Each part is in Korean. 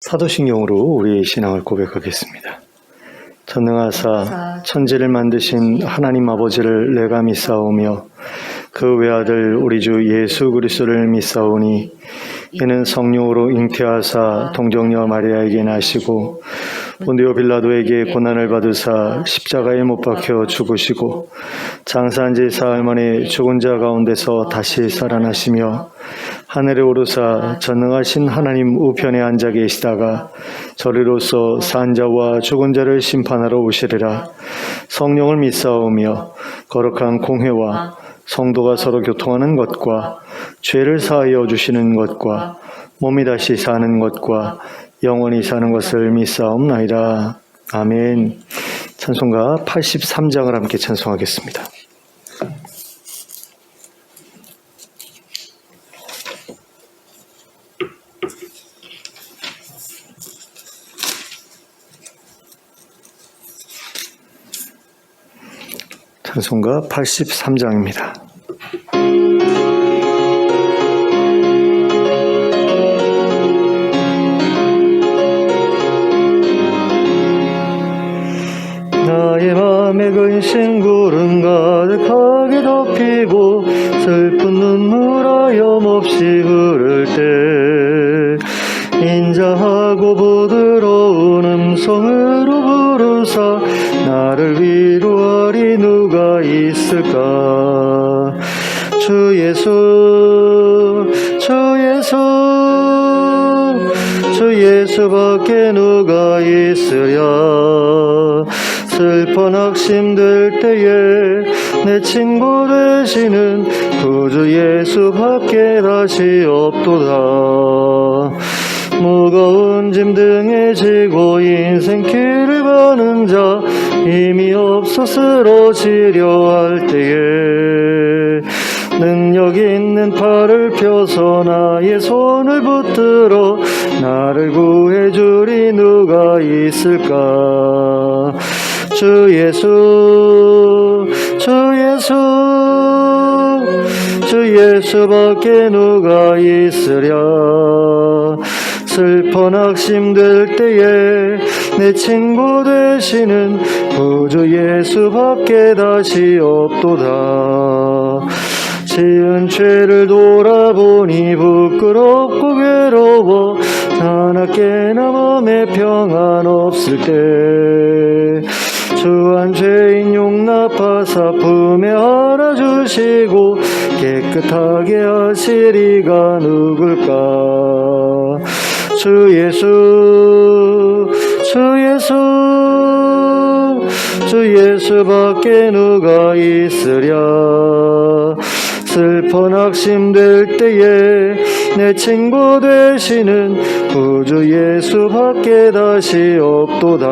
사도신경으로 우리의 신앙을 고백하겠습니다. 전능하사 천지를 만드신 하나님 아버지를 내가 믿사오며 그 외아들 우리 주 예수 그리스도를 믿사오니 이는 성령으로 잉태하사 동정녀 마리아에게 나시고 본디오 빌라도에게 고난을 받으사 십자가에 못 박혀 죽으시고 장사한 지 사흘 만에 죽은 자 가운데서 다시 살아나시며 하늘에 오르사 전능하신 하나님 우편에 앉아 계시다가 저리로서 산 자와 죽은 자를 심판하러 오시리라. 성령을 믿사오며 거룩한 공회와 성도가 서로 교통하는 것과 죄를 사하여 주시는 것과 몸이 다시 사는 것과 영원히 사는 것을 믿사옵나이다. 아멘. 찬송가 83장을 함께 찬송하겠습니다. 찬송가 83장입니다. 나의 맘에 근심 구름 가득하게 덮이고 슬픈 눈물 하염없이 흐를 때 인자하고 부드러운 음성으로 부르사 나를 위로하리 누가 있을까. 주 예수 주 예수 주 예수밖에 누가 있으랴. 슬퍼 낙심될 때에 내 친구 되시는 구주 예수밖에 다시 없도다. 무거운 짐 등에 지고 인생 길을 가는 자 힘이 없어 쓰러지려 할 때에 능력 있는 팔을 펴서 나의 손을 붙들어 나를 구해주리 누가 있을까. 주 예수 주 예수 주 예수밖에 누가 있으랴. 슬퍼 낙심될 때에 내 친구 되시는 구주 예수밖에 다시 없도다. 지은 죄를 돌아보니 부끄럽고 괴로워 하나께나 맘에 평안 없을 때 주한 죄인 용납하사 품에 안아주시고 깨끗하게 하시리가 누굴까. 주 예수 주 예수 주 예수밖에 누가 있으랴. 슬퍼 낙심될 때에 내 친구 되시는 구주 예수밖에 다시 없도다.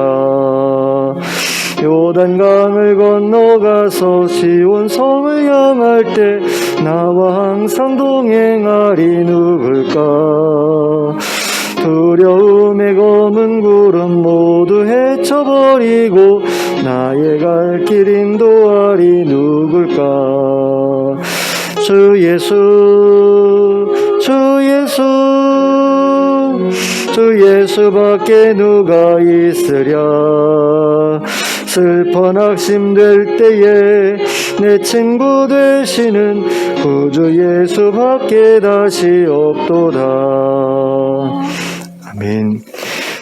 요단강을 건너가서 시온 성을 향할 때 나와 항상 동행하리 누굴까. 두려움의 검은 구름 모두 헤쳐버리고 나의 갈 길 인도하리 누굴까. 주 예수 주 예수 주 예수밖에 누가 있으랴. 슬퍼 낙심될 때에 내 친구 되시는 구주 예수밖에 다시 없도다. 아멘.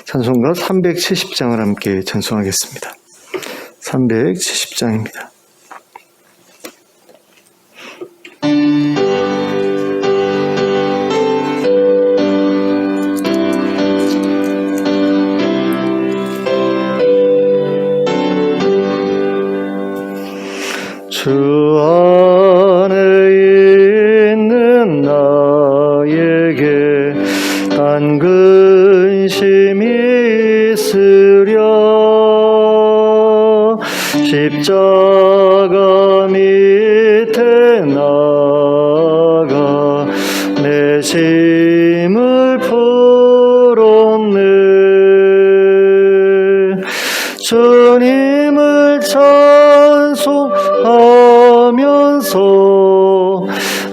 찬송가 370장을 함께 찬송하겠습니다. 370장입니다. 주 안에 있는 나에게 단 근심이 있으랴. 십자가 밑에 나가 내 짐을 풀었네. 주님을 찬송하면서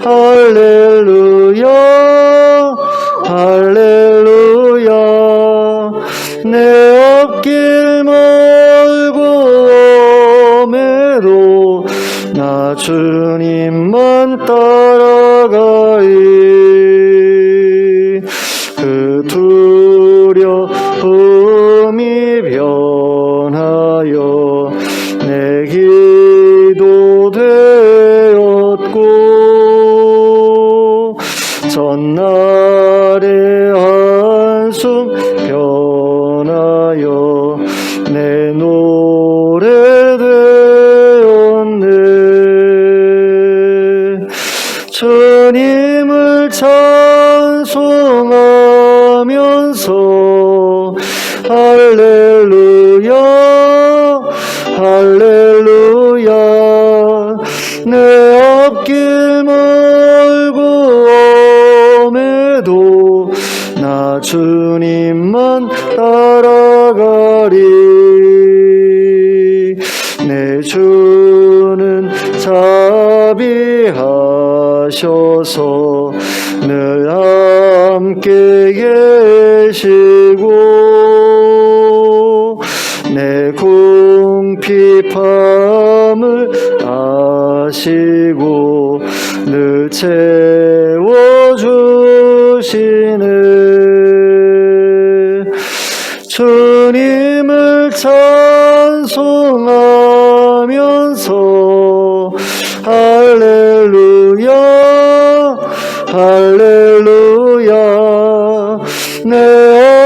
할렐루야 할렐루야 내 앞길 멀고 엄해도 나 주님만 따라가리. 그 두려움이 변하여 내 기도 되었고 전날의 한숨 변하여 내 노래 되었네. 주님을 찬송하면서 할렐루야 할렐루야. 내 앞길 멀고 엄해도 나 주님만 따라가리. 내 주는 자비하셔서 늘 함께 계시고 내 궁핍함을 아시고 늘 채워주시네. 주님을 찬송하면서 할렐루야 할렐루야. 내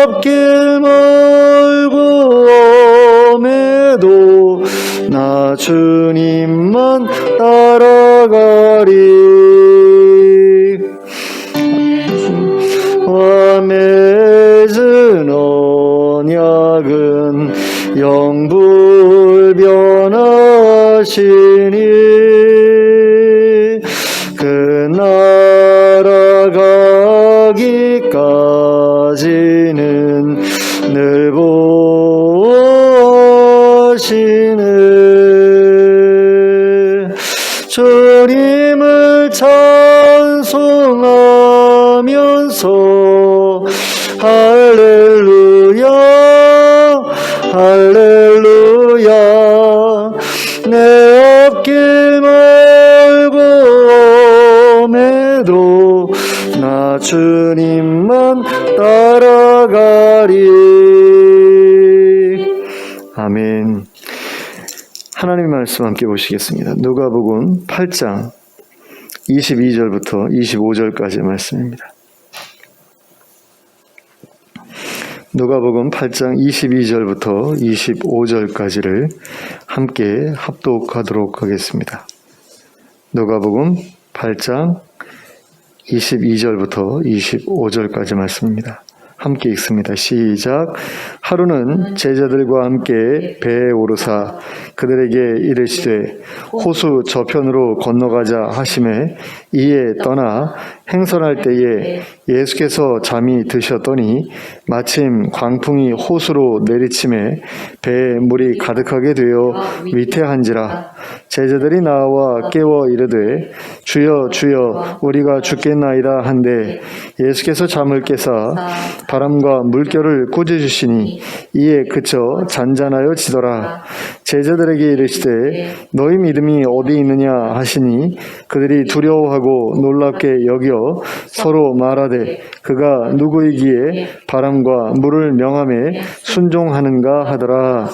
앞길 멀고 엄해도 나 주님만 따라가리. 와 맺은 언약은 영불변하시니 그 날아가기까지는 늘 보호하시네. 주님을 찬송하면서 할렐루야 할렐루야. 내 앞길 멀고 엄해도 나 주님만 따라가리. 아멘. 하나님의 말씀 함께 보시겠습니다. 누가복음 8장 22절부터 25절까지의 말씀입니다. 누가복음 8장 22절부터 25절까지를 함께 합독하도록 하겠습니다. 누가복음 8장 22절부터 25절까지 말씀입니다. 함께 읽습니다. 시작. 하루는 제자들과 함께 배에 오르사 그들에게 이르시되 호수 저편으로 건너가자 하시매 이에 떠나 행선할 때에 예수께서 잠이 드셨더니 마침 광풍이 호수로 내리침에 배에 물이 가득하게 되어 위태한지라. 제자들이 나와 깨워 이르되 주여 주여 우리가 죽겠나이다 한데 예수께서 잠을 깨사 바람과 물결을 꾸짖으시니 이에 그쳐 잔잔하여 지더라. 제자들에게 이르시되 너희 믿음이 어디 있느냐 하시니 그들이 두려워하고 놀랍게 여겨 서로 말하되 그가 누구이기에 바람과 물을 명하매 순종하는가 하더라.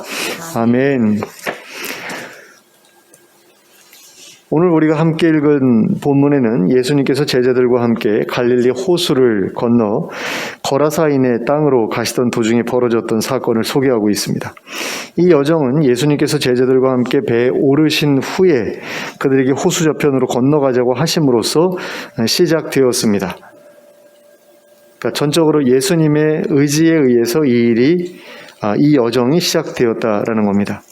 아멘. 오늘 우리가 함께 읽은 본문에는 예수님께서 제자들과 함께 갈릴리 호수를 건너 거라사인의 땅으로 가시던 도중에 벌어졌던 사건을 소개하고 있습니다. 이 여정은 예수님께서 제자들과 함께 배에 오르신 후에 그들에게 호수 저편으로 건너가자고 하심으로써 시작되었습니다. 그러니까 전적으로 예수님의 의지에 의해서 이 여정이 시작되었다라는 겁니다.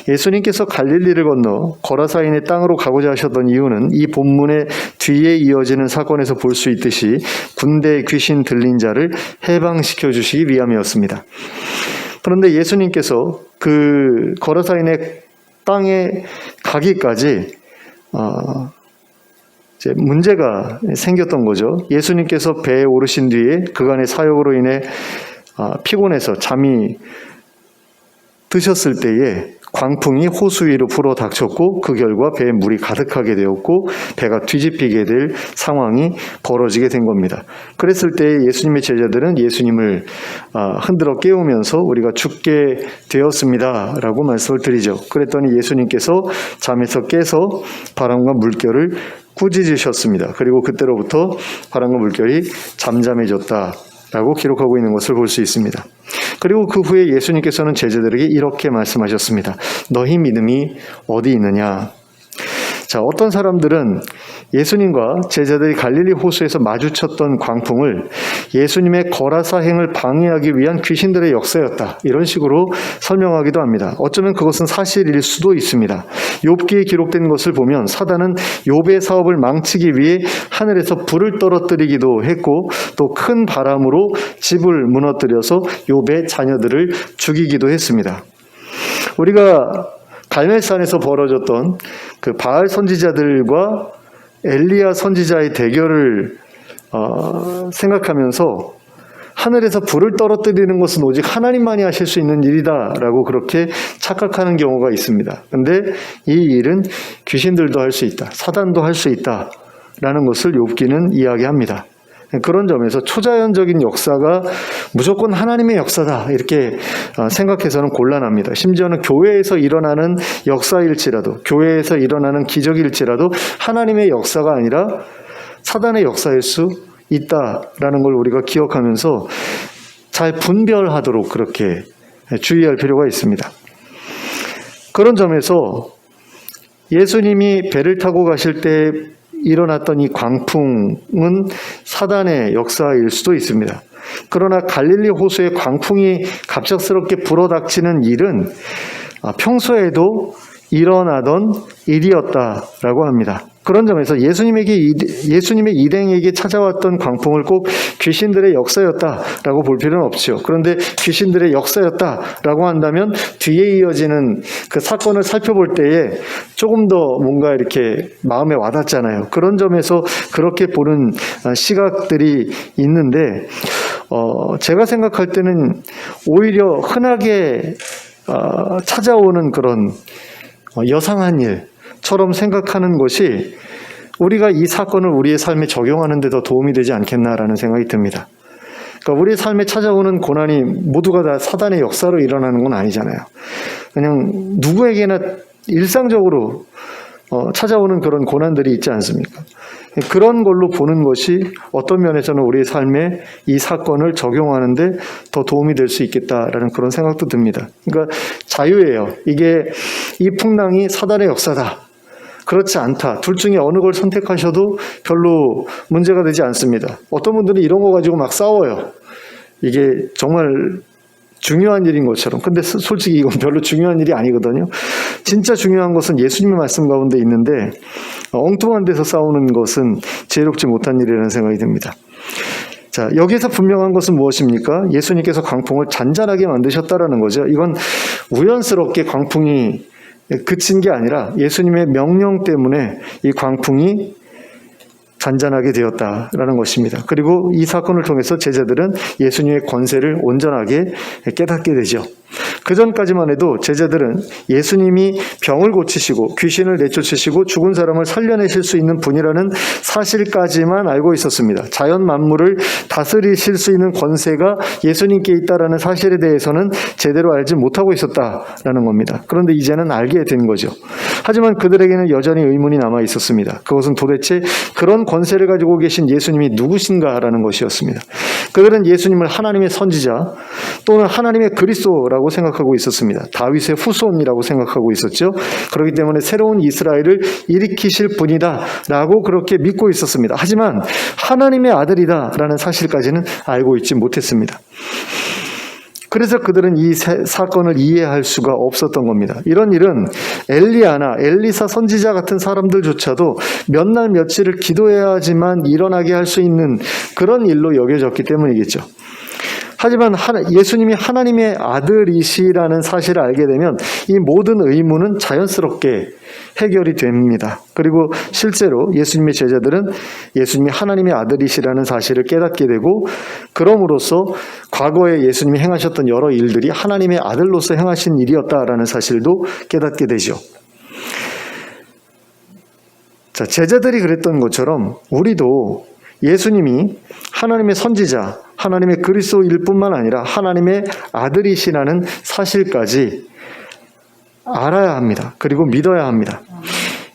예수님께서 갈릴리를 건너 거라사인의 땅으로 가고자 하셨던 이유는 이 본문의 뒤에 이어지는 사건에서 볼 수 있듯이 군대의 귀신 들린 자를 해방시켜 주시기 위함이었습니다. 그런데 예수님께서 그 거라사인의 땅에 가기까지 이제 문제가 생겼던 거죠. 예수님께서 배에 오르신 뒤에 그간의 사역으로 인해 피곤해서 잠이 드셨을 때에 광풍이 호수 위로 불어 닥쳤고 그 결과 배에 물이 가득하게 되었고 배가 뒤집히게 될 상황이 벌어지게 된 겁니다. 그랬을 때 예수님의 제자들은 예수님을 흔들어 깨우면서 우리가 죽게 되었습니다 라고 말씀을 드리죠. 그랬더니 예수님께서 잠에서 깨서 바람과 물결을 꾸짖으셨습니다. 그리고 그때로부터 바람과 물결이 잠잠해졌다 라고 기록하고 있는 것을 볼 수 있습니다. 그리고 그 후에 예수님께서는 제자들에게 이렇게 말씀하셨습니다. 너희 믿음이 어디 있느냐? 자, 어떤 사람들은 예수님과 제자들이 갈릴리 호수에서 마주쳤던 광풍을 예수님의 거라사행을 방해하기 위한 귀신들의 역사였다, 이런 식으로 설명하기도 합니다. 어쩌면 그것은 사실일 수도 있습니다. 욥기에 기록된 것을 보면 사단은 욥의 사업을 망치기 위해 하늘에서 불을 떨어뜨리기도 했고 또 큰 바람으로 집을 무너뜨려서 욥의 자녀들을 죽이기도 했습니다. 우리가 갈멜산에서 벌어졌던 그 바알 선지자들과 엘리야 선지자의 대결을 생각하면서 하늘에서 불을 떨어뜨리는 것은 오직 하나님만이 하실 수 있는 일이다라고 그렇게 착각하는 경우가 있습니다. 그런데 이 일은 귀신들도 할 수 있다, 사단도 할 수 있다라는 것을 욥기는 이야기합니다. 그런 점에서 초자연적인 역사가 무조건 하나님의 역사다 이렇게 생각해서는 곤란합니다. 심지어는 교회에서 일어나는 역사일지라도, 교회에서 일어나는 기적일지라도 하나님의 역사가 아니라 사단의 역사일 수 있다라는 걸 우리가 기억하면서 잘 분별하도록 그렇게 주의할 필요가 있습니다. 그런 점에서 예수님이 배를 타고 가실 때 일어났던 이 광풍은 사단의 역사일 수도 있습니다. 그러나 갈릴리 호수에 광풍이 갑작스럽게 불어닥치는 일은 평소에도 일어나던 일이었다라고 합니다. 그런 점에서 예수님의 일행에게 찾아왔던 광풍을 꼭 귀신들의 역사였다라고 볼 필요는 없죠. 그런데 귀신들의 역사였다라고 한다면 뒤에 이어지는 그 사건을 살펴볼 때에 조금 더 뭔가 이렇게 마음에 와닿잖아요. 그런 점에서 그렇게 보는 시각들이 있는데 제가 생각할 때는 오히려 흔하게 찾아오는 그런 여상한 일처럼 생각하는 것이 우리가 이 사건을 우리의 삶에 적용하는 데 더 도움이 되지 않겠나라는 생각이 듭니다. 그러니까 우리의 삶에 찾아오는 고난이 모두가 다 사단의 역사로 일어나는 건 아니잖아요. 그냥 누구에게나 일상적으로 찾아오는 그런 고난들이 있지 않습니까? 그런 걸로 보는 것이 어떤 면에서는 우리의 삶에 이 사건을 적용하는데 더 도움이 될 수 있겠다라는 그런 생각도 듭니다. 그러니까 자유예요. 이 풍랑이 사단의 역사다, 그렇지 않다, 둘 중에 어느 걸 선택하셔도 별로 문제가 되지 않습니다. 어떤 분들은 이런 거 가지고 막 싸워요. 이게 정말 중요한 일인 것처럼. 근데 솔직히 이건 별로 중요한 일이 아니거든요. 진짜 중요한 것은 예수님의 말씀 가운데 있는데 엉뚱한 데서 싸우는 것은 지혜롭지 못한 일이라는 생각이 듭니다. 자, 여기에서 분명한 것은 무엇입니까? 예수님께서 광풍을 잔잔하게 만드셨다라는 거죠. 이건 우연스럽게 광풍이 그친 게 아니라 예수님의 명령 때문에 이 광풍이 잔잔하게 되었다라는 것입니다. 그리고 이 사건을 통해서 제자들은 예수님의 권세를 온전하게 깨닫게 되죠. 그 전까지만 해도 제자들은 예수님이 병을 고치시고 귀신을 내쫓으시고 죽은 사람을 살려내실 수 있는 분이라는 사실까지만 알고 있었습니다. 자연 만물을 다스리실 수 있는 권세가 예수님께 있다라는 사실에 대해서는 제대로 알지 못하고 있었다라는 겁니다. 그런데 이제는 알게 된 거죠. 하지만 그들에게는 여전히 의문이 남아 있었습니다. 그것은 도대체 그런 권세를 가지고 계신 예수님이 누구신가라는 것이었습니다. 그들은 예수님을 하나님의 선지자 또는 하나님의 그리스도라고 생각하고 있었습니다. 다윗의 후손이라고 생각하고 있었죠. 그렇기 때문에 새로운 이스라엘을 일으키실 분이다 라고 그렇게 믿고 있었습니다. 하지만 하나님의 아들이다 라는 사실까지는 알고 있지 못했습니다. 그래서 그들은 이 사건을 이해할 수가 없었던 겁니다. 이런 일은 엘리야나 엘리사 선지자 같은 사람들조차도 몇 날 며칠을 기도해야지만 일어나게 할 수 있는 그런 일로 여겨졌기 때문이겠죠. 하지만 예수님이 하나님의 아들이시라는 사실을 알게 되면 이 모든 의문은 자연스럽게 해결이 됩니다. 그리고 실제로 예수님의 제자들은 예수님이 하나님의 아들이시라는 사실을 깨닫게 되고, 그럼으로써 과거에 예수님이 행하셨던 여러 일들이 하나님의 아들로서 행하신 일이었다라는 사실도 깨닫게 되죠. 자, 제자들이 그랬던 것처럼 우리도 예수님이 하나님의 선지자, 하나님의 그리스도일 뿐만 아니라 하나님의 아들이시라는 사실까지 알아야 합니다. 그리고 믿어야 합니다.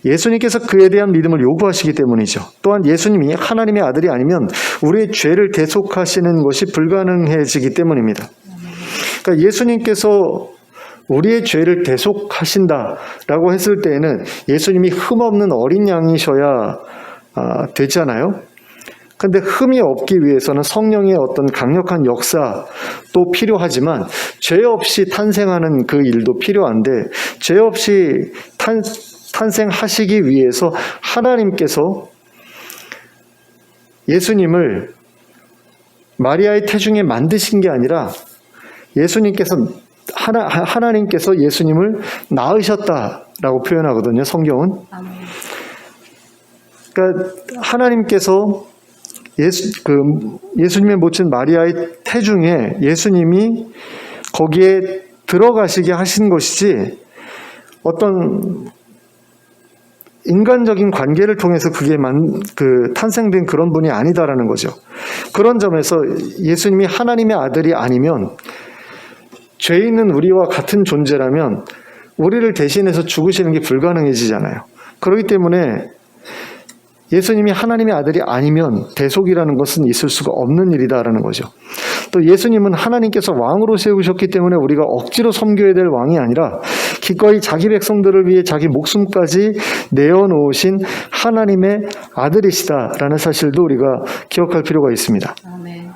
예수님께서 그에 대한 믿음을 요구하시기 때문이죠. 또한 예수님이 하나님의 아들이 아니면 우리의 죄를 대속하시는 것이 불가능해지기 때문입니다. 그러니까 예수님께서 우리의 죄를 대속하신다라고 했을 때에는 예수님이 흠없는 어린 양이셔야 되잖아요. 근데 흠이 없기 위해서는 성령의 어떤 강력한 역사도 필요하지만 죄 없이 탄생하는 그 일도 필요한데, 죄 없이 탄생하시기 위해서 하나님께서 예수님을 마리아의 태중에 만드신 게 아니라 하나님께서 예수님을 낳으셨다라고 표현하거든요, 성경은. 그러니까 하나님께서 예수님의 모친 마리아의 태중에 예수님이 거기에 들어가시게 하신 것이지 어떤 인간적인 관계를 통해서 그게 탄생된 그런 분이 아니다라는 거죠. 그런 점에서 예수님이 하나님의 아들이 아니면, 죄 있는 우리와 같은 존재라면 우리를 대신해서 죽으시는 게 불가능해지잖아요. 그렇기 때문에 예수님이 하나님의 아들이 아니면 대속이라는 것은 있을 수가 없는 일이다라는 거죠. 또 예수님은 하나님께서 왕으로 세우셨기 때문에 우리가 억지로 섬겨야 될 왕이 아니라 기꺼이 자기 백성들을 위해 자기 목숨까지 내어놓으신 하나님의 아들이시다라는 사실도 우리가 기억할 필요가 있습니다. 아멘.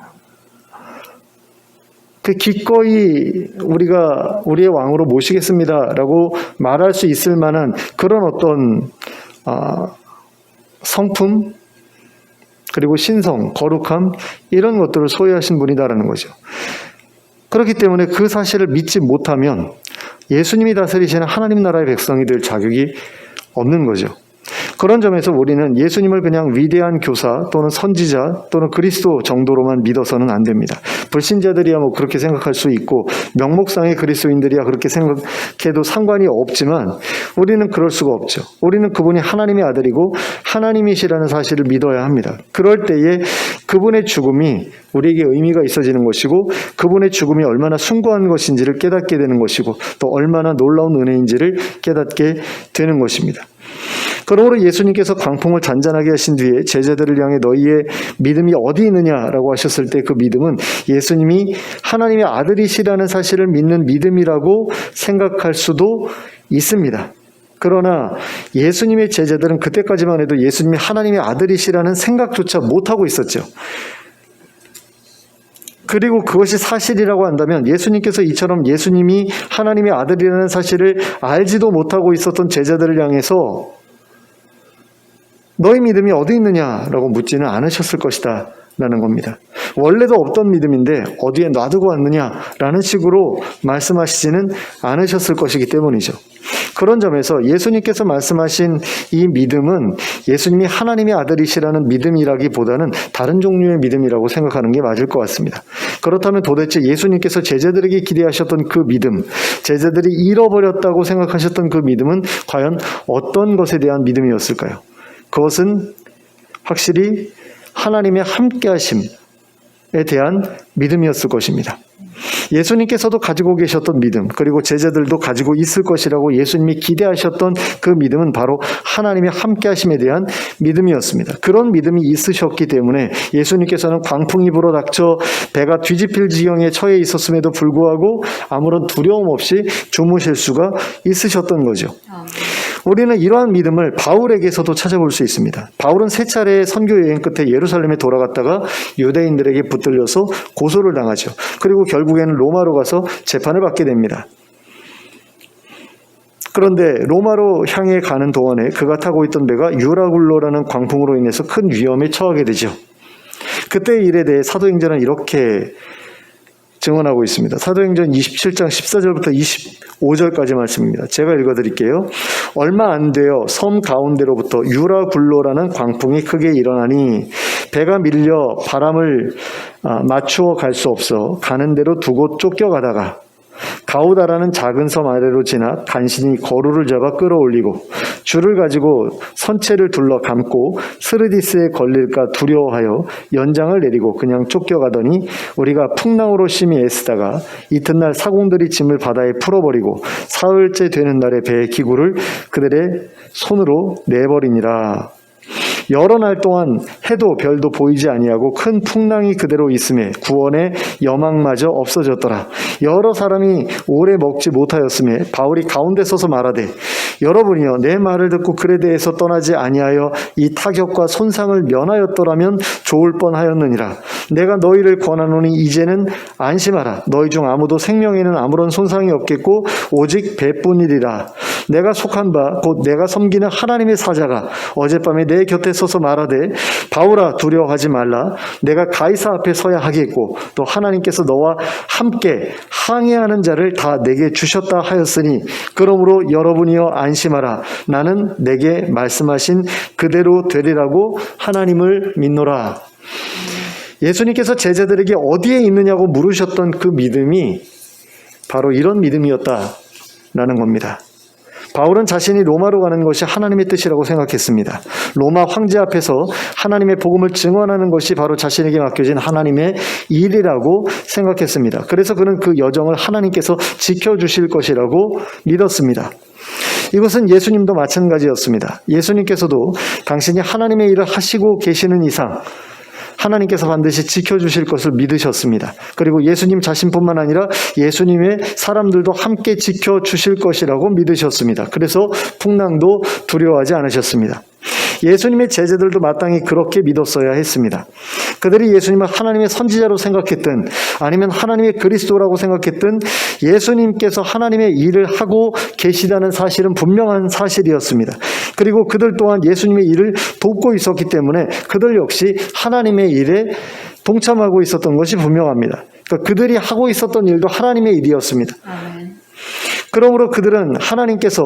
기꺼이 우리가 우리의 왕으로 모시겠습니다라고 말할 수 있을 만한 그런 어떤 성품, 그리고 신성, 거룩함, 이런 것들을 소유하신 분이다라는 거죠. 그렇기 때문에 그 사실을 믿지 못하면 예수님이 다스리시는 하나님 나라의 백성이 될 자격이 없는 거죠. 그런 점에서 우리는 예수님을 그냥 위대한 교사 또는 선지자 또는 그리스도 정도로만 믿어서는 안 됩니다. 불신자들이야 뭐 그렇게 생각할 수 있고 명목상의 그리스도인들이야 그렇게 생각해도 상관이 없지만 우리는 그럴 수가 없죠. 우리는 그분이 하나님의 아들이고 하나님이시라는 사실을 믿어야 합니다. 그럴 때에 그분의 죽음이 우리에게 의미가 있어지는 것이고, 그분의 죽음이 얼마나 숭고한 것인지를 깨닫게 되는 것이고, 또 얼마나 놀라운 은혜인지를 깨닫게 되는 것입니다. 그러므로 예수님께서 광풍을 잔잔하게 하신 뒤에 제자들을 향해 너희의 믿음이 어디 있느냐라고 하셨을 때 그 믿음은 예수님이 하나님의 아들이시라는 사실을 믿는 믿음이라고 생각할 수도 있습니다. 그러나 예수님의 제자들은 그때까지만 해도 예수님이 하나님의 아들이시라는 생각조차 못하고 있었죠. 그리고 그것이 사실이라고 한다면 예수님께서 이처럼 예수님이 하나님의 아들이라는 사실을 알지도 못하고 있었던 제자들을 향해서 너희 믿음이 어디 있느냐라고 묻지는 않으셨을 것이다 라는 겁니다. 원래도 없던 믿음인데 어디에 놔두고 왔느냐라는 식으로 말씀하시지는 않으셨을 것이기 때문이죠. 그런 점에서 예수님께서 말씀하신 이 믿음은 예수님이 하나님의 아들이시라는 믿음이라기보다는 다른 종류의 믿음이라고 생각하는 게 맞을 것 같습니다. 그렇다면 도대체 예수님께서 제자들에게 기대하셨던 그 믿음, 제자들이 잃어버렸다고 생각하셨던 그 믿음은 과연 어떤 것에 대한 믿음이었을까요? 그것은 확실히 하나님의 함께하심에 대한 믿음이었을 것입니다. 예수님께서도 가지고 계셨던 믿음, 그리고 제자들도 가지고 있을 것이라고 예수님이 기대하셨던 그 믿음은 바로 하나님의 함께하심에 대한 믿음이었습니다. 그런 믿음이 있으셨기 때문에 예수님께서는 광풍이 불어닥쳐 배가 뒤집힐 지경에 처해 있었음에도 불구하고 아무런 두려움 없이 주무실 수가 있으셨던 거죠. 우리는 이러한 믿음을 바울에게서도 찾아볼 수 있습니다. 바울은 3차례의 선교 여행 끝에 예루살렘에 돌아갔다가 유대인들에게 붙들려서 고소를 당하죠. 그리고 결국에는 로마로 가서 재판을 받게 됩니다. 그런데 로마로 향해 가는 동안에 그가 타고 있던 배가 유라굴로라는 광풍으로 인해서 큰 위험에 처하게 되죠. 그때의 일에 대해 사도행전은 이렇게 증언하고 있습니다. 사도행전 27장 14절부터 25절까지 말씀입니다. 제가 읽어드릴게요. 얼마 안 되어 섬 가운데로부터 유라굴로라는 광풍이 크게 일어나니 배가 밀려 바람을 맞추어 갈 수 없어 가는 대로 두고 쫓겨가다가 가우다라는 작은 섬 아래로 지나 간신히 거루를 잡아 끌어올리고 줄을 가지고 선체를 둘러 감고 스르디스에 걸릴까 두려워하여 연장을 내리고 그냥 쫓겨가더니 우리가 풍랑으로 심히 애쓰다가 이튿날 사공들이 짐을 바다에 풀어버리고 사흘째 되는 날에 배의 기구를 그들의 손으로 내버리니라. 여러 날 동안 해도 별도 보이지 아니하고 큰 풍랑이 그대로 있음에 구원의 여망마저 없어졌더라. 여러 사람이 오래 먹지 못하였음에 바울이 가운데 서서 말하되 여러분이여 내 말을 듣고 그레데에서 떠나지 아니하여 이 타격과 손상을 면하였더라면 좋을 뻔하였느니라. 내가 너희를 권하노니 이제는 안심하라. 너희 중 아무도 생명에는 아무런 손상이 없겠고 오직 배뿐이리라. 내가 속한 바 곧 내가 섬기는 하나님의 사자가 어젯밤에 내 곁에 서서 말하되 바울아 두려워하지 말라. 내가 가이사 앞에 서야 하겠고 또 하나님께서 너와 함께 항해하는 자를 다 내게 주셨다 하였으니 그러므로 여러분이여 안심하라. 나는 내게 말씀하신 그대로 되리라고 하나님을 믿노라. 예수님께서 제자들에게 어디에 있느냐고 물으셨던 그 믿음이 바로 이런 믿음이었다라는 겁니다. 바울은 자신이 로마로 가는 것이 하나님의 뜻이라고 생각했습니다. 로마 황제 앞에서 하나님의 복음을 증언하는 것이 바로 자신에게 맡겨진 하나님의 일이라고 생각했습니다. 그래서 그는 그 여정을 하나님께서 지켜주실 것이라고 믿었습니다. 이것은 예수님도 마찬가지였습니다. 예수님께서도 당신이 하나님의 일을 하시고 계시는 이상 하나님께서 반드시 지켜주실 것을 믿으셨습니다. 그리고 예수님 자신뿐만 아니라 예수님의 사람들도 함께 지켜주실 것이라고 믿으셨습니다. 그래서 풍랑도 두려워하지 않으셨습니다. 예수님의 제자들도 마땅히 그렇게 믿었어야 했습니다. 그들이 예수님을 하나님의 선지자로 생각했든 아니면 하나님의 그리스도라고 생각했든 예수님께서 하나님의 일을 하고 계시다는 사실은 분명한 사실이었습니다. 그리고 그들 또한 예수님의 일을 돕고 있었기 때문에 그들 역시 하나님의 일에 동참하고 있었던 것이 분명합니다. 그러니까 그들이 하고 있었던 일도 하나님의 일이었습니다. 아멘. 그러므로 그들은 하나님께서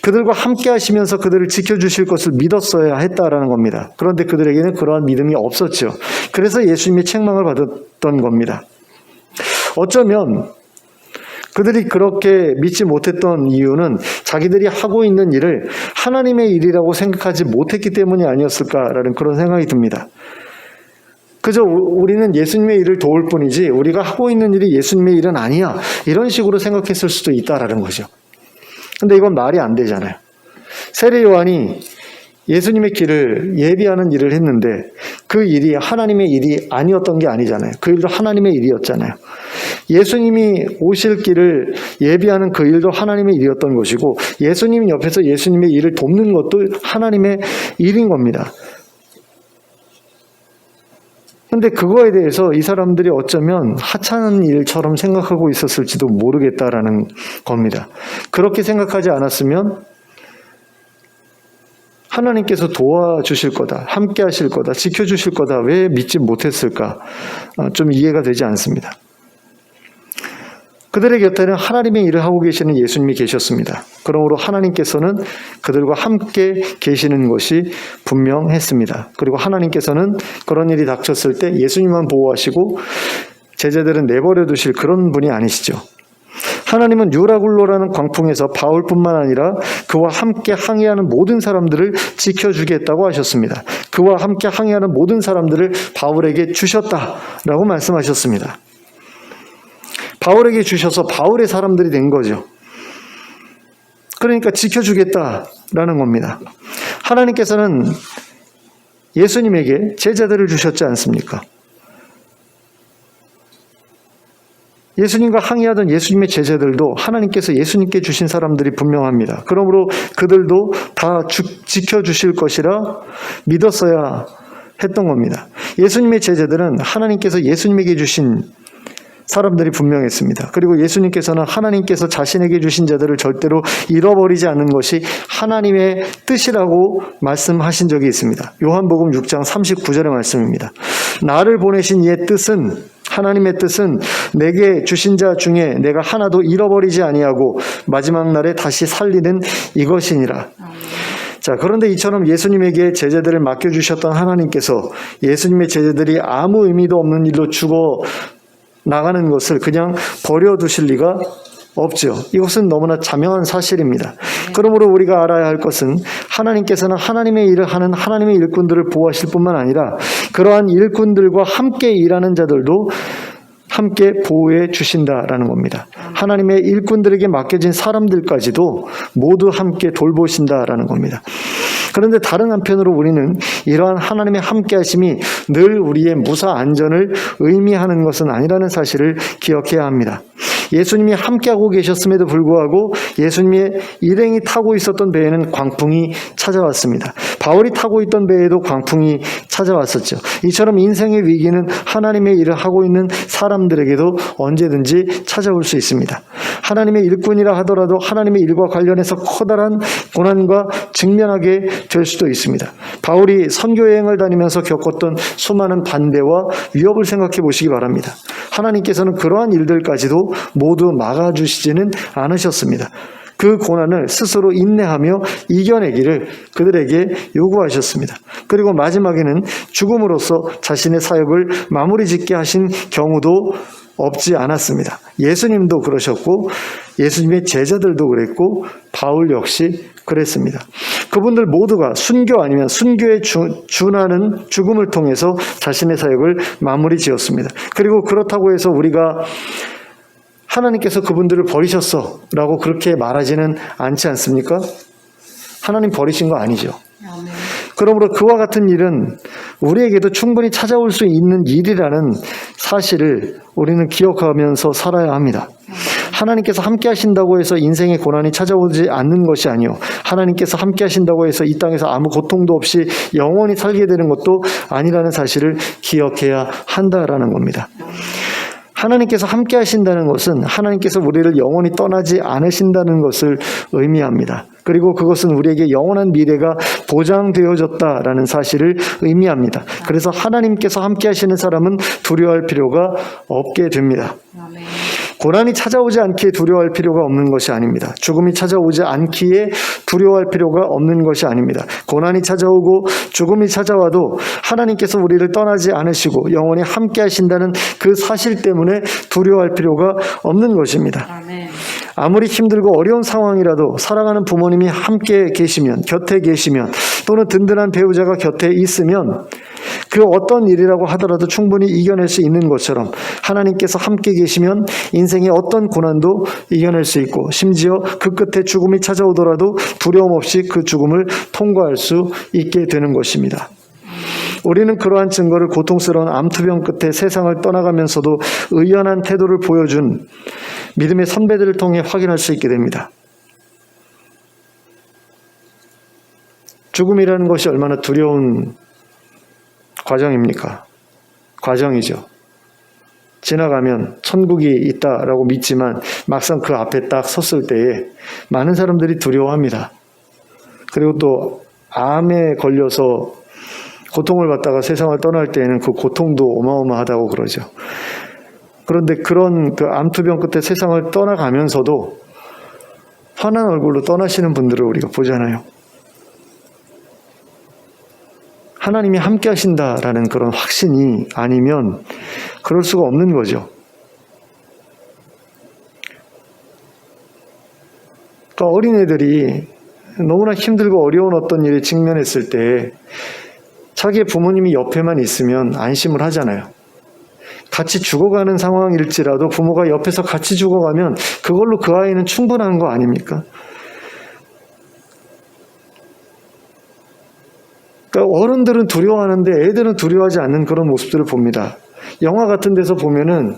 그들과 함께 하시면서 그들을 지켜주실 것을 믿었어야 했다라는 겁니다. 그런데 그들에게는 그러한 믿음이 없었죠. 그래서 예수님의 책망을 받았던 겁니다. 어쩌면 그들이 그렇게 믿지 못했던 이유는 자기들이 하고 있는 일을 하나님의 일이라고 생각하지 못했기 때문이 아니었을까라는 그런 생각이 듭니다. 그저 우리는 예수님의 일을 도울 뿐이지 우리가 하고 있는 일이 예수님의 일은 아니야. 이런 식으로 생각했을 수도 있다라는 거죠. 근데 이건 말이 안 되잖아요. 세례 요한이 예수님의 길을 예비하는 일을 했는데 그 일이 하나님의 일이 아니었던 게 아니잖아요. 그 일도 하나님의 일이었잖아요. 예수님이 오실 길을 예비하는 그 일도 하나님의 일이었던 것이고 예수님 옆에서 예수님의 일을 돕는 것도 하나님의 일인 겁니다. 근데 그거에 대해서 이 사람들이 어쩌면 하찮은 일처럼 생각하고 있었을지도 모르겠다라는 겁니다. 그렇게 생각하지 않았으면 하나님께서 도와주실 거다, 함께 하실 거다, 지켜주실 거다, 왜 믿지 못했을까? 좀 이해가 되지 않습니다. 그들의 곁에는 하나님의 일을 하고 계시는 예수님이 계셨습니다. 그러므로 하나님께서는 그들과 함께 계시는 것이 분명했습니다. 그리고 하나님께서는 그런 일이 닥쳤을 때 예수님만 보호하시고 제자들은 내버려 두실 그런 분이 아니시죠. 하나님은 유라굴로라는 광풍에서 바울뿐만 아니라 그와 함께 항해하는 모든 사람들을 지켜주겠다고 하셨습니다. 그와 함께 항해하는 모든 사람들을 바울에게 주셨다라고 말씀하셨습니다. 바울에게 주셔서 바울의 사람들이 된 거죠. 그러니까 지켜주겠다라는 겁니다. 하나님께서는 예수님에게 제자들을 주셨지 않습니까? 예수님과 항의하던 예수님의 제자들도 하나님께서 예수님께 주신 사람들이 분명합니다. 그러므로 그들도 다 지켜주실 것이라 믿었어야 했던 겁니다. 예수님의 제자들은 하나님께서 예수님에게 주신 사람들이 분명했습니다. 그리고 예수님께서는 하나님께서 자신에게 주신 자들을 절대로 잃어버리지 않는 것이 하나님의 뜻이라고 말씀하신 적이 있습니다. 요한복음 6장 39절의 말씀입니다. 나를 보내신 이의 뜻은 하나님의 뜻은 내게 주신 자 중에 내가 하나도 잃어버리지 아니하고 마지막 날에 다시 살리는 이것이니라. 자, 그런데 이처럼 예수님에게 제자들을 맡겨주셨던 하나님께서 예수님의 제자들이 아무 의미도 없는 일로 죽어 나가는 것을 그냥 버려두실 리가 없죠. 이것은 너무나 자명한 사실입니다. 그러므로 우리가 알아야 할 것은 하나님께서는 하나님의 일을 하는 하나님의 일꾼들을 보호하실 뿐만 아니라 그러한 일꾼들과 함께 일하는 자들도 함께 보호해 주신다라는 겁니다. 하나님의 일꾼들에게 맡겨진 사람들까지도 모두 함께 돌보신다라는 겁니다. 그런데 다른 한편으로 우리는 이러한 하나님의 함께 하심이 늘 우리의 무사 안전을 의미하는 것은 아니라는 사실을 기억해야 합니다. 예수님이 함께하고 계셨음에도 불구하고 예수님의 일행이 타고 있었던 배에는 광풍이 찾아왔습니다. 바울이 타고 있던 배에도 광풍이 찾아왔었죠. 이처럼 인생의 위기는 하나님의 일을 하고 있는 사람들에게도 언제든지 찾아올 수 있습니다. 하나님의 일꾼이라 하더라도 하나님의 일과 관련해서 커다란 고난과 직면하게 될 수도 있습니다. 바울이 선교여행을 다니면서 겪었던 수많은 반대와 위협을 생각해 보시기 바랍니다. 하나님께서는 그러한 일들까지도 모두 막아주시지는 않으셨습니다. 그 고난을 스스로 인내하며 이겨내기를 그들에게 요구하셨습니다. 그리고 마지막에는 죽음으로써 자신의 사역을 마무리 짓게 하신 경우도 없지 않았습니다. 예수님도 그러셨고 예수님의 제자들도 그랬고 바울 역시 그랬습니다. 그분들 모두가 순교 아니면 순교에 준하는 죽음을 통해서 자신의 사역을 마무리 지었습니다. 그리고 그렇다고 해서 우리가 하나님께서 그분들을 버리셨어 라고 그렇게 말하지는 않지 않습니까? 하나님 버리신 거 아니죠. 그러므로 그와 같은 일은 우리에게도 충분히 찾아올 수 있는 일이라는 사실을 우리는 기억하면서 살아야 합니다. 하나님께서 함께 하신다고 해서 인생의 고난이 찾아오지 않는 것이 아니요, 하나님께서 함께 하신다고 해서 이 땅에서 아무 고통도 없이 영원히 살게 되는 것도 아니라는 사실을 기억해야 한다라는 겁니다. 하나님께서 함께 하신다는 것은 하나님께서 우리를 영원히 떠나지 않으신다는 것을 의미합니다. 그리고 그것은 우리에게 영원한 미래가 보장되어졌다라는 사실을 의미합니다. 그래서 하나님께서 함께 하시는 사람은 두려워할 필요가 없게 됩니다. 고난이 찾아오지 않기에 두려워할 필요가 없는 것이 아닙니다. 죽음이 찾아오지 않기에 두려워할 필요가 없는 것이 아닙니다. 고난이 찾아오고 죽음이 찾아와도 하나님께서 우리를 떠나지 않으시고 영원히 함께 하신다는 그 사실 때문에 두려워할 필요가 없는 것입니다. 아무리 힘들고 어려운 상황이라도 사랑하는 부모님이 함께 계시면, 곁에 계시면, 또는 든든한 배우자가 곁에 있으면 그 어떤 일이라고 하더라도 충분히 이겨낼 수 있는 것처럼 하나님께서 함께 계시면 인생의 어떤 고난도 이겨낼 수 있고 심지어 그 끝에 죽음이 찾아오더라도 두려움 없이 그 죽음을 통과할 수 있게 되는 것입니다. 우리는 그러한 증거를 고통스러운 암투병 끝에 세상을 떠나가면서도 의연한 태도를 보여준 믿음의 선배들을 통해 확인할 수 있게 됩니다. 죽음이라는 것이 얼마나 두려운 과정입니까? 과정이죠. 지나가면 천국이 있다라고 믿지만 막상 그 앞에 딱 섰을 때에 많은 사람들이 두려워합니다. 그리고 또 암에 걸려서 고통을 받다가 세상을 떠날 때에는 그 고통도 어마어마하다고 그러죠. 그런데 그런 그 암투병 끝에 세상을 떠나가면서도 환한 얼굴로 떠나시는 분들을 우리가 보잖아요. 하나님이 함께 하신다라는 그런 확신이 아니면 그럴 수가 없는 거죠. 그러니까 어린애들이 너무나 힘들고 어려운 어떤 일에 직면했을 때 자기의 부모님이 옆에만 있으면 안심을 하잖아요. 같이 죽어가는 상황일지라도 부모가 옆에서 같이 죽어가면 그걸로 그 아이는 충분한 거 아닙니까? 그러니까 어른들은 두려워하는데 애들은 두려워하지 않는 그런 모습들을 봅니다. 영화 같은 데서 보면은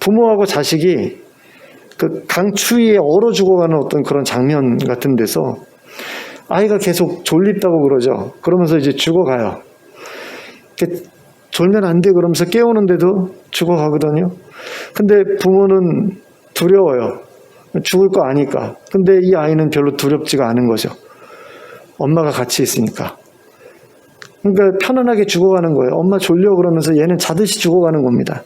부모하고 자식이 그 강추위에 얼어 죽어가는 어떤 그런 장면 같은 데서 아이가 계속 졸립다고 그러죠. 그러면서 이제 죽어가요. 졸면 안 돼 그러면서 깨우는데도 죽어가거든요. 근데 부모는 두려워요. 죽을 거 아니까. 근데 이 아이는 별로 두렵지가 않은 거죠. 엄마가 같이 있으니까. 그러니까 편안하게 죽어가는 거예요. 엄마 졸려 그러면서 얘는 자듯이 죽어가는 겁니다.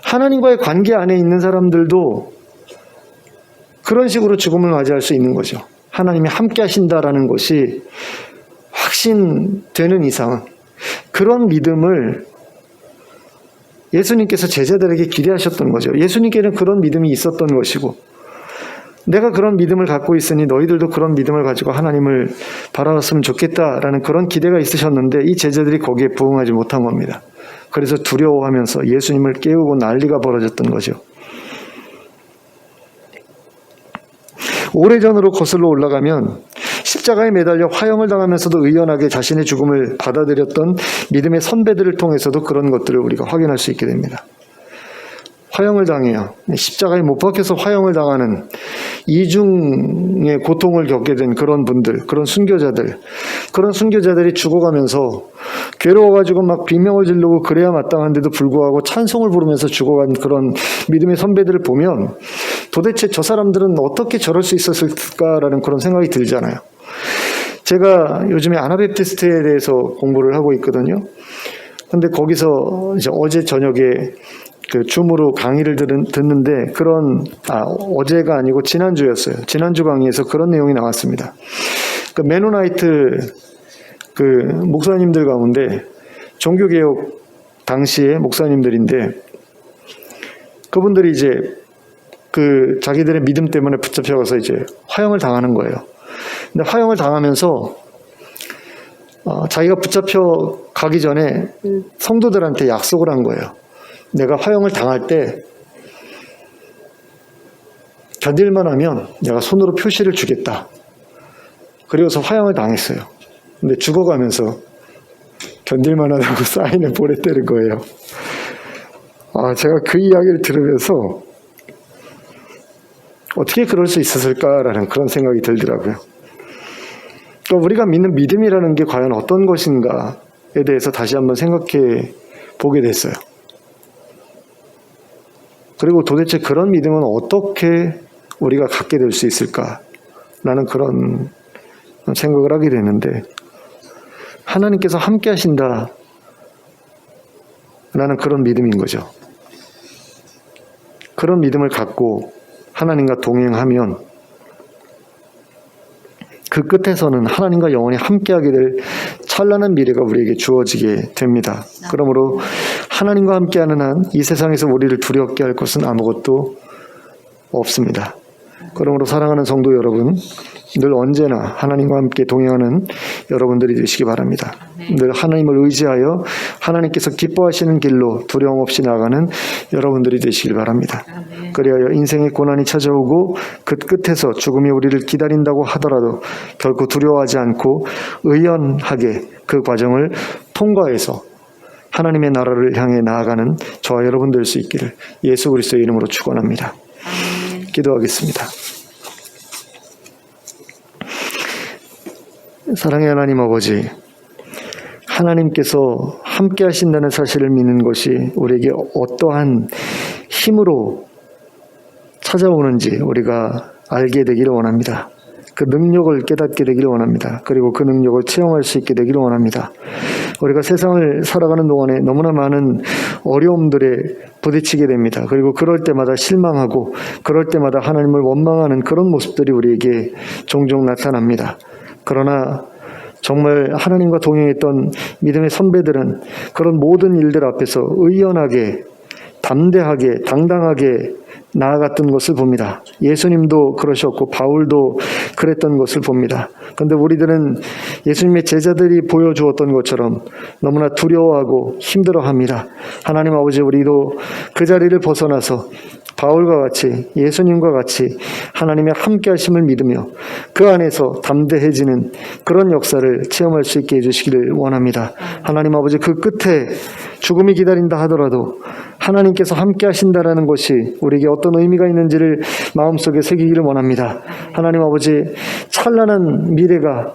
하나님과의 관계 안에 있는 사람들도 그런 식으로 죽음을 맞이할 수 있는 거죠. 하나님이 함께 하신다라는 것이 확신되는 이상 그런 믿음을 예수님께서 제자들에게 기대하셨던 거죠. 예수님께는 그런 믿음이 있었던 것이고 내가 그런 믿음을 갖고 있으니 너희들도 그런 믿음을 가지고 하나님을 바라봤으면 좋겠다라는 그런 기대가 있으셨는데 이 제자들이 거기에 부응하지 못한 겁니다. 그래서 두려워하면서 예수님을 깨우고 난리가 벌어졌던 거죠. 오래전으로 거슬러 올라가면 십자가에 매달려 화형을 당하면서도 의연하게 자신의 죽음을 받아들였던 믿음의 선배들을 통해서도 그런 것들을 우리가 확인할 수 있게 됩니다. 화형을 당해요. 십자가에 못 박혀서 화형을 당하는 이중의 고통을 겪게 된 그런 분들, 그런 순교자들이 죽어가면서 괴로워가지고 막 비명을 지르고 그래야 마땅한데도 불구하고 찬송을 부르면서 죽어간 그런 믿음의 선배들을 보면 도대체 저 사람들은 어떻게 저럴 수 있었을까라는 그런 생각이 들잖아요. 제가 요즘에 아나베프티스트에 대해서 공부를 하고 있거든요. 근데 거기서 이제 어제 저녁에 그 줌으로 강의를 듣는데 어제가 아니고 지난주였어요. 지난주 강의에서 그런 내용이 나왔습니다. 그 메노나이트 그 목사님들 가운데 종교개혁 당시의 목사님들인데 그분들이 이제 그 자기들의 믿음 때문에 붙잡혀가서 이제 화형을 당하는 거예요. 근데 화형을 당하면서 자기가 붙잡혀 가기 전에 성도들한테 약속을 한 거예요. 내가 화형을 당할 때 견딜만 하면 내가 손으로 표시를 주겠다. 그리고서 화형을 당했어요. 근데 죽어가면서 견딜만 하다고 사인을 보냈다는 거예요. 제가 그 이야기를 들으면서 어떻게 그럴 수 있었을까라는 그런 생각이 들더라고요. 그러니까 우리가 믿는 믿음이라는 게 과연 어떤 것인가에 대해서 다시 한번 생각해 보게 됐어요. 그리고 도대체 그런 믿음은 어떻게 우리가 갖게 될 수 있을까라는 그런 생각을 하게 되는데 하나님께서 함께 하신다라는 그런 믿음인 거죠. 그런 믿음을 갖고 하나님과 동행하면 그 끝에서는 하나님과 영원히 함께하게 될 찬란한 미래가 우리에게 주어지게 됩니다. 그러므로 하나님과 함께하는 한 이 세상에서 우리를 두렵게 할 것은 아무것도 없습니다. 그러므로 사랑하는 성도 여러분, 늘 언제나 하나님과 함께 동행하는 여러분들이 되시기 바랍니다. 늘 하나님을 의지하여 하나님께서 기뻐하시는 길로 두려움 없이 나가는 여러분들이 되시길 바랍니다. 그리하여 인생의 고난이 찾아오고 그 끝에서 죽음이 우리를 기다린다고 하더라도 결코 두려워하지 않고 의연하게 그 과정을 통과해서 하나님의 나라를 향해 나아가는 저와 여러분 될 수 있기를 예수 그리스도의 이름으로 축원합니다. 기도하겠습니다. 사랑의 하나님 아버지, 하나님께서 함께 하신다는 사실을 믿는 것이 우리에게 어떠한 힘으로 찾아오는지 우리가 알게 되기를 원합니다. 그 능력을 깨닫게 되기를 원합니다. 그리고 그 능력을 체험할 수 있게 되기를 원합니다. 우리가 세상을 살아가는 동안에 너무나 많은 어려움들에 부딪히게 됩니다. 그리고 그럴 때마다 실망하고 그럴 때마다 하나님을 원망하는 그런 모습들이 우리에게 종종 나타납니다. 그러나 정말 하나님과 동행했던 믿음의 선배들은 그런 모든 일들 앞에서 의연하게, 담대하게, 당당하게 나아갔던 것을 봅니다. 예수님도 그러셨고 바울도 그랬던 것을 봅니다. 그런데 우리들은 예수님의 제자들이 보여주었던 것처럼 너무나 두려워하고 힘들어합니다. 하나님 아버지, 우리도 그 자리를 벗어나서 바울과 같이 예수님과 같이 하나님의 함께 하심을 믿으며 그 안에서 담대해지는 그런 역사를 체험할 수 있게 해주시기를 원합니다. 하나님 아버지, 그 끝에 죽음이 기다린다 하더라도 하나님께서 함께 하신다라는 것이 우리에게 어떤 의미가 있는지를 마음속에 새기기를 원합니다. 하나님 아버지, 찬란한 미래가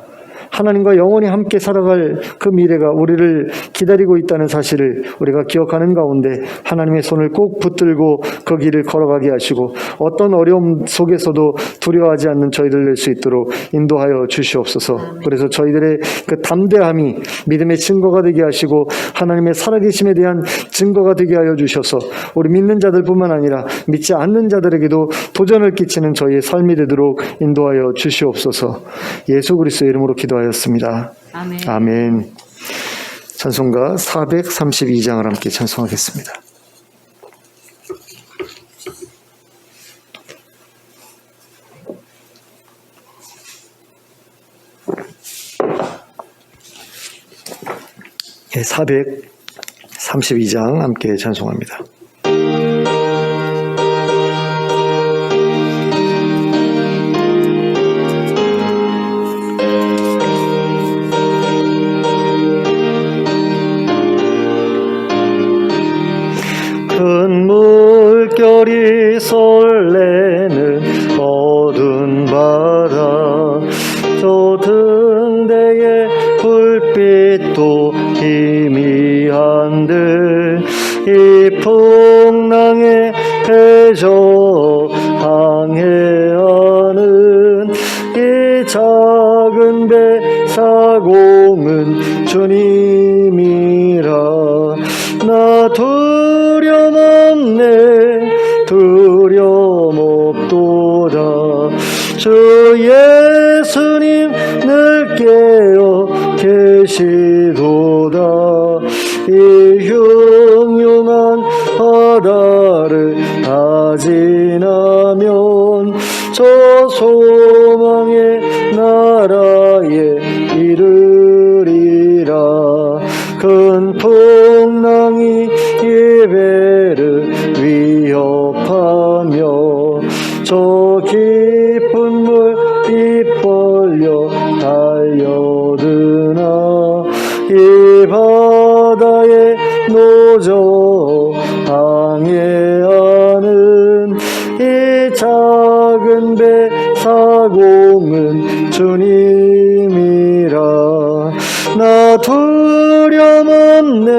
하나님과 영원히 함께 살아갈 그 미래가 우리를 기다리고 있다는 사실을 우리가 기억하는 가운데 하나님의 손을 꼭 붙들고 그 길을 걸어가게 하시고 어떤 어려움 속에서도 두려워하지 않는 저희들 될 수 있도록 인도하여 주시옵소서. 그래서 저희들의 그 담대함이 믿음의 증거가 되게 하시고 하나님의 살아계심에 대한 증거가 되게 하여 주셔서 우리 믿는 자들뿐만 아니라 믿지 않는 자들에게도 도전을 끼치는 저희의 삶이 되도록 인도하여 주시옵소서. 예수 그리스도의 이름으로 기도하였습니다. 아멘. 아멘. 찬송가 432장을 함께 찬송하겠습니다. 네, 432장 함께 찬송합니다. 큰 물결이 설레는 어두운 바다 저 등대의 불빛도 희미한들 이 풍랑에 패져 항해하는 이 작은 배 사공은 주님이라 나 두려움없네 두려움없도다 주 예수님 늘 깨어 계시도다 이 흉흉한 바다를 다 지나면 저 소망의 나라에 이르리라 큰 풍랑이 이 배를 위협하며 저 깊은 물 입벌려 달려드나 이 바다에 노져 항해하는 이 작은 배 사공은 주님이라 나 두려움없네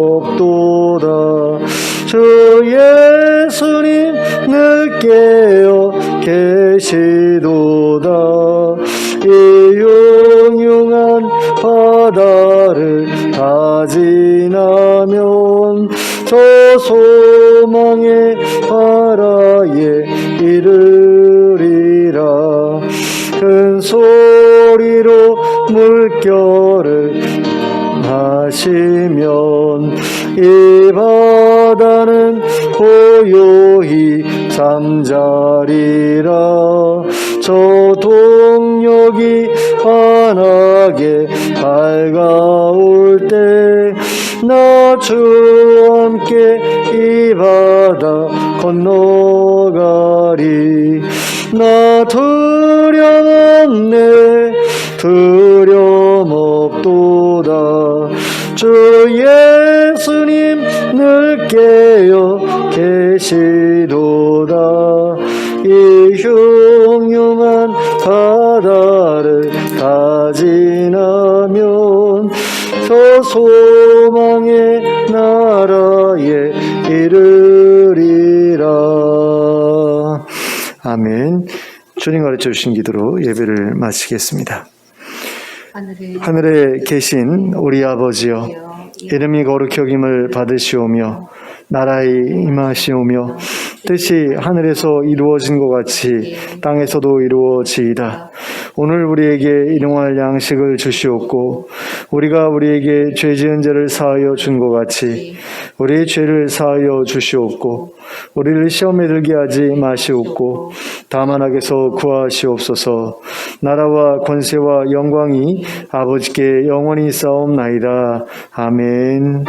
두려움없도다 주 예수님 늘 깨어 계시도다 이 흉흉한 바다를 다 지나면 저 소망의 바다에 이르리라 큰 소리로 물결을 마시면 이 바다는 고요히 잠자리라 저 동력이 환하게 밝아올 때 나 주와 함께 이 바다 건너가리 나 두려움없네 두려움없도다 주 예수님 늘 깨어 계시도다 이 흉흉한 바다를 다 지나면 저 소망의 나라에 이르리라. 아멘. 주님 가르쳐 주신 기도로 예배를 마치겠습니다. 하늘에 계신 우리 아버지여, 이름이 거룩히 여김을 받으시오며 나라에 임하시오며 뜻이 하늘에서 이루어진 것 같이 땅에서도 이루어지이다. 오늘 우리에게 일용할 양식을 주시옵고 우리가 우리에게 죄 지은 죄를 사하여 준 것 같이 우리의 죄를 사하여 주시옵고 우리를 시험에 들게 하지 마시옵고 다만 악에서 구하시옵소서. 나라와 권세와 영광이 아버지께 영원히 있사옵나이다. 아멘.